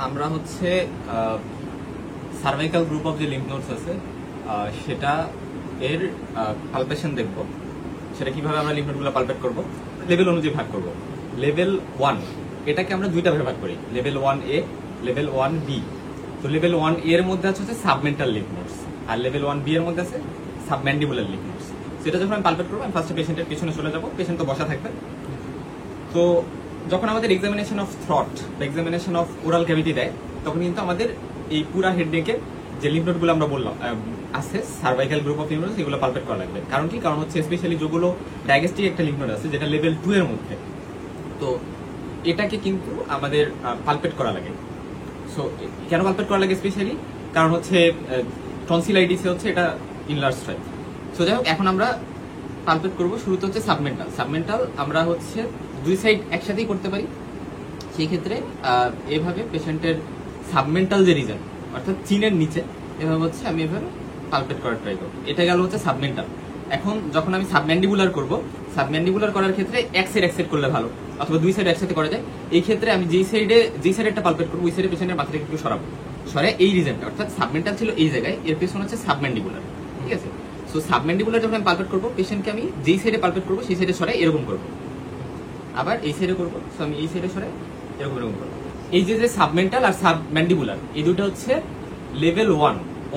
আমরা হচ্ছে cervical group of যে লিম্ফ নোডস আছে সেটা এর পালপেশন দেখব। সেটা কিভাবে আমরা লিম্ফ নোডগুলো পালপেট করব, লেভেল অনুযায়ী ভাগ করব। লেভেল 1 এটাকে আমরা দুইটা ভাগে ভাগ করি, লেভেল 1A, লেভেল 1B। তো লেভেল 1A এর মধ্যে আছে সাবমেন্টাল লিম্ফ নোডস, আর লেভেল 1B এর মধ্যে আছে সাবম্যান্ডিবুলার লিম্ফ নোডস। সেটা যখন আমি পালপেট করবো, আমি ফার্স্টে পেশেন্টের পিছনে চলে যাব, পেশেন্ট তো বসা থাকবে। তো যখন আমাদের এক্সামিনেশন অফ থ্রট বা এক্সামিনেশন অফ ওরাল ক্যাভিটি দেয়, তখন কিন্তু আমাদের এই পুরা হেড নেকের যে লিম্ফ নোডগুলো আমরা বললাম আছে cervical group of lymph nodes, এগুলো পালপেট করা লাগবে। কারণ কি? কারণ হচ্ছে স্পেশালি যেগুলো ডায়াগেস্টিক একটা লিম্ফ নোড আছে যেটা লেভেল 2 এর মধ্যে, তো এটাকে কিন্তু আমাদের পালপেট করা লাগে। সো কেন পালপেট করা লাগে স্পেশালি? কারণ হচ্ছে টনসিলাইটিস হচ্ছে এটা ইনলার্জ টাইপ। সো যাই হোক, এখন আমরা পালপেট করবো। শুরুতে হচ্ছে সাবমেন্টাল। সাবমেন্টাল আমরা হচ্ছে দুই সাইড একসাথেই করতে পারি। সেই ক্ষেত্রে এভাবে পেশেন্টের সাবমেন্টাল যে রিজন অর্থাৎ চিনের নিচে এভাবে হচ্ছে আমি এভাবে পালপেট করার ট্রাই করবো। এটা গেল হচ্ছে সাবমেন্টাল। এখন যখন আমি সাবম্যান্ডিবুলার করবো, সাবম্যান্ডিবুলার করার ক্ষেত্রে এক সাইড করলে ভালো, অথবা দুই সাইড একসাথে করা যায়। এই ক্ষেত্রে আমি যেই সাইডে পালপেট করবো, ওই সাইডে পেশেন্টের মাথাটা একটু সরাবো, সরে এই রিজনটা অর্থাৎ সাবমেন্টাল ছিল এই জায়গায়, এর পেছনে হচ্ছে সাবম্যান্ডিবুলার। ঠিক আছে? সো সাবম্যান্ডিবুলার যখন আমি পালপেট করবো, পেশেন্টকে আমি যেই সাইডে পালপেট করবো সেই সাইডে সরে এরকম করবো, আবার এই সাইডে করবো। সো আমি এই সাইডে সরে এরকম করবো। এই যে সাবমেন্টাল আর সাবম্যান্ডিবুলার, এই দুটো হচ্ছে লেভেল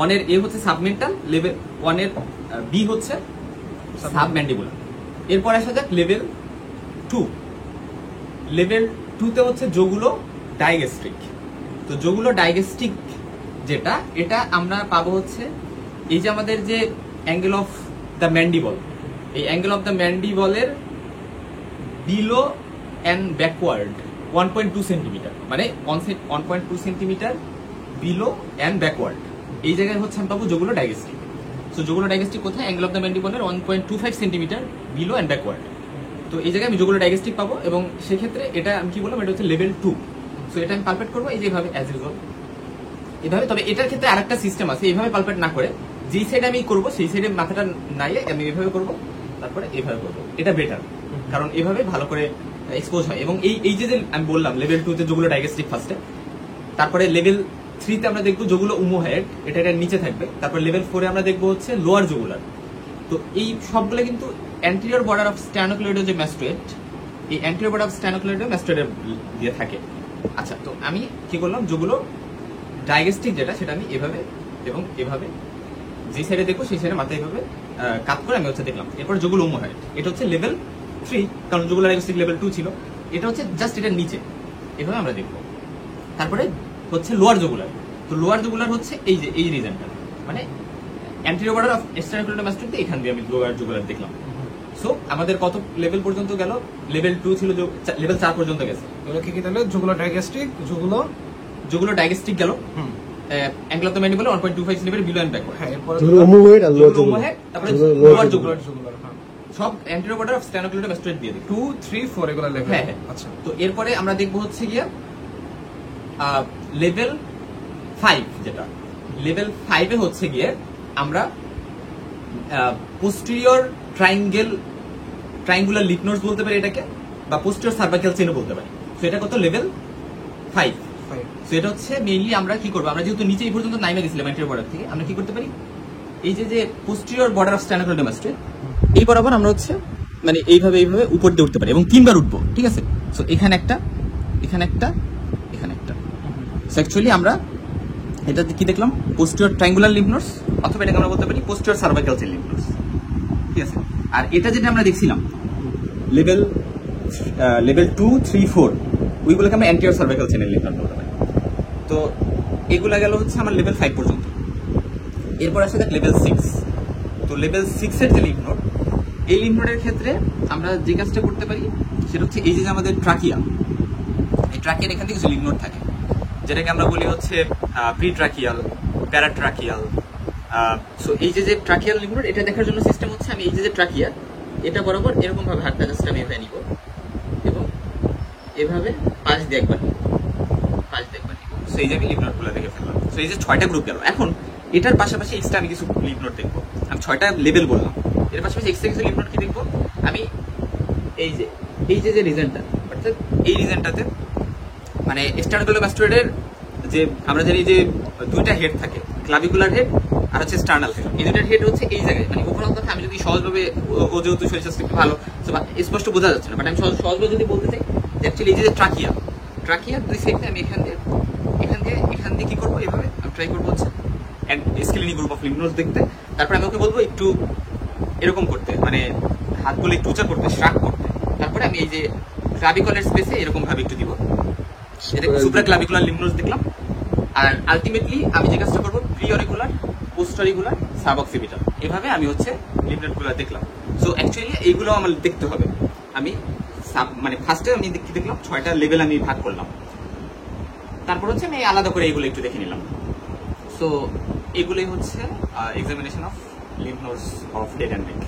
1 এর এ হচ্ছে সাবমেন্টাল, লেভেল 1 এর বি হচ্ছে সাবম্যান্ডিবুলার। এরপর আসা যাক লেভেল 2। লেভেল 2 তে হচ্ছে যেগুলো ডায়াগেস্ট্রিক। তো যেগুলো ডায়াগেস্ট্রিক যেটা, এটা আমরা পাবো হচ্ছে এই যে আমাদের যে অ্যাঙ্গেল অফ দ্য ম্যান্ডিবল, এই অ্যাঙ্গেল অফ দ্য ম্যান্ডিবলের বিলো অ্যান্ড ব্যাকওয়ার্ড 1.2 সেন্টিমিটার, মানে 1.2 সেন্টিমিটার বিলো অ্যান্ড ব্যাকওয়ার্ড। এই জায়গায় হচ্ছে আমি পাবো যেগুলো ডায়াগেস্ট্রিক। সো যেগুলো ডায়াগেস্ট্রিক কোথায়? অ্যাঙ্গেল অফ দ্য ম্যান্ডিবলের 1.25 সেন্টিমিটার বিলো অ্যান্ড ব্যাকওয়ার্ড। তো এই জায়গায় আমি যেগুলো ডায়াগেস্ট্রিক পাবো, এবং সেক্ষেত্রে এটা আমি কি বললাম, এটা হচ্ছে লেভেল 2। সো এটা আমি পালপেট করবো এই যেভাবে অ্যাজ ইউজুয়াল এভাবে। তবে এটার ক্ষেত্রে আরেকটা সিস্টেম আছে, এইভাবে পালপেট না করে যেই সাইডে আমি করবো সেই সাইডে মাথাটা নাইয়ে আমি এভাবে করবো, তারপরে এভাবে করবো। এটা বেটার, কারণ এভাবে ভালো করে এক্সপোজ হয়। এবং এই যে আমি বললাম লেভেল 2 তে যেগুলো ডায়াগেস্ট্রিক ফার্স্টে, তারপরে লেভেল 3 তে আমরা দেখবো যেগুলো উমোহেড, এটা নিচে থাকবে। তারপর লেভেল 4 এ আমরা দেখবো হচ্ছে লোয়ার জুগুলার। তো এই সবগুলো কিন্তু অ্যান্টেরিয়র বর্ডার অফ স্ট্যানোক্লেডো যে ম্যাস্ট্রেট, এই অ্যান্টেরিয়র বর্ডার অফ স্ট্যানোক্লেডো ম্যাস্ট্রেটের দিয়ে থাকে। আচ্ছা, তো আমি কি করলাম, যেগুলো ডায়াগেস্ট্রিক যেটা সেটা আমি এভাবে এবং এভাবে যে সাইডে দেখবো সেই সাইডে মাথায় এভাবে কাট করে আমি হচ্ছে দেখলাম। এরপর যেগুলো উমোহেড, এটা হচ্ছে লেভেল 3, কারণ যেগুলো ডায়াগেস্ট্রিক লেভেল 2 ছিল। এটা হচ্ছে জাস্ট এটার নিচে এভাবে আমরা দেখবো। তারপরে হচ্ছে লোয়ার জুগুলার। তো লোয়ার জুগুলার হচ্ছে এই যে এই রিজনটা, মানে অ্যান্টেরিয়র বর্ডার অফ স্ট্যানোক্লেডো ম্যাস্ট্রেট, এখান দিয়ে আমি লোয়ার জুগুলার দেখলাম। সো আমাদের কত লেভেল পর্যন্ত গেল? লেভেল 2 ছিল, লেভেল 4 পর্যন্ত গেছে। এগুলো কি তাহলে যেগুলো ডায়াগেস্ট্রিক, যেগুলো ডায়াগেস্ট্রিক গেল, angle of the mandible 1.25 centimetre below and backward. হ্যাঁ, এরপর ওমোহেড, তারপরে লোয়ার জুগুলার সব অ্যান্টেরিয়র বর্ডার অফ স্ট্যানোক্লেডো ম্যাস্ট্রেট দিয়ে দিই 2, 3, 4 এগুলো লেভেল। হ্যাঁ। আচ্ছা, তো এরপরে আমরা দেখবো হচ্ছে গিয়া লেভেল 5, যেটা লেভেল 5 এ হচ্ছে গিয়ে আমরা পোস্টেরিয়র ট্রায়াঙ্গুলার লিম্ফ নোডস বলতে পারি এটাকে, বা পোস্টেরিয়র সার্ভাইকাল চেনও বলতে পারি। তো এটা কত? লেভেল 5। তো এটা হচ্ছে মেইনলি আমরা কি করবো, আমরা যেহেতু নিচে এই পর্যন্ত নাইমে গেছিলাম অ্যান্টেরিয়র বর্ডার থেকে, আমরা কি করতে পারি, এই যে পোস্টেরিয়র বর্ডার অফ স্ট্যানোক্লেডো ম্যাস্ট্রেট, এই বরাবর আমরা হচ্ছে মানে এইভাবে উপর দিয়ে উঠতে পারি, এবং 3 বার উঠবো। ঠিক আছে? সো এখানে একটা, এখানে একটা, এখানে একটা। সো অ্যাকচুয়ালি আমরা এটা কি দেখলাম, পোস্টেরিয়র ট্রায়াঙ্গুলার লিম্ফ নোডস, অথবা এটাকে আমরা বলতে পারি posterior cervical chain lymph nodes. ঠিক আছে? আর এটা যেটা আমরা দেখছিলাম লেভেল 2, 3, 4, ওইগুলোকে আমরা অ্যান্টেরিয়র সার্ভাইকাল চেনের লিম্ফ নোড বলতে পারি। তো এগুলা গেল হচ্ছে আমার লেভেল 5 পর্যন্ত। এরপর আসে দেখ লেভেল 6। তো লেভেল 6 এর যে লিম্ফ নোড, এই লিম্ফ নোডের ক্ষেত্রে আমরা যে কাজটা করতে পারি সেটা হচ্ছে এই যে আমাদের ট্রাকিয়া, এই ট্রাকিয়ার এখান থেকে কিছু লিম্ফ নোড থাকে, যেটাকে আমরা বলি হচ্ছে প্রিট্রাকিয়াল, প্যারাট্রাকিয়াল। সো এই যে ট্রাকিয়াল লিম্ফ নোড, এটা দেখার জন্য সিস্টেম হচ্ছে আমি এই যে ট্রাকিয়া, এটা বরাবর এরকম ভাবে হাতটা জাস্ট আমি এভাবে নিব, এবং এভাবে পাশ দিয়ে একবার নিব। সো এই যে আমি লিম্ফ নোডগুলো দেখে ফেললাম। সো এই যে 6টা গ্রুপ গেল। এখন এটার পাশাপাশি এক্সট্রা আমি কিছু লিম্ফ নোড দেখবো। আমি 6টা লেভেল বললাম, এর পাশাপাশি এক্সট্রা কিছু লিম্ফ নোড কি দেখবো আমি, এই যে রিজনটা, অর্থাৎ এই রিজনটাতে মানে স্ট্যানোক্লেডো ম্যাস্ট্রেটের যে আমরা জানি যে দুইটা হেড থাকে, ক্লাভিকুলার হেড আর হচ্ছে স্টার্নাল হেড। এই দুইটার হেড হচ্ছে এই জায়গায়, মানে ওভারঅল কথা আমি যদি সহজভাবে, ও যেহেতু শরীর স্বাস্থ্য একটু ভালো, স্পষ্ট বোঝা যাচ্ছে না, বাট আমি সহজভাবে যদি বলতে চাই যে অ্যাকচুয়ালি এই যে ট্রাকিয়ার দুই সাইডে আমি এখান দিয়ে কি করবো, এভাবে আমি ট্রাই করবো হচ্ছে স্কেলিনি গ্রুপ অফ লিম্ফ নোডস দেখতে। তারপরে আমি ওকে বলবো একটু এরকম করতে, মানে হাতগুলো একটু উঁচা করতে, শ্রাক করতে। তারপরে আমি এই যে ক্লাভিকুলার স্পেসে এরকম ভাবে একটু দিব, এটা সুপ্রা ক্লাভিকুলার লিম্ফ নোডস দেখলাম। আর আলটিমেটলি আমি যে কাজটা করবো, pre auricular, post auricular, sub occipital, এভাবে আমি হচ্ছে লিম্ফ নোডগুলো দেখলাম। সো অ্যাকচুয়ালি এইগুলো আমার দেখতে হবে। আমি মানে ফার্স্টে আমি কি দেখলাম, 6টা লেভেল আমি ভাগ করলাম, তারপর হচ্ছে আমি আলাদা করে এগুলো একটু দেখে নিলাম। সো এগুলোই হচ্ছে examination of lymph nodes of head and neck.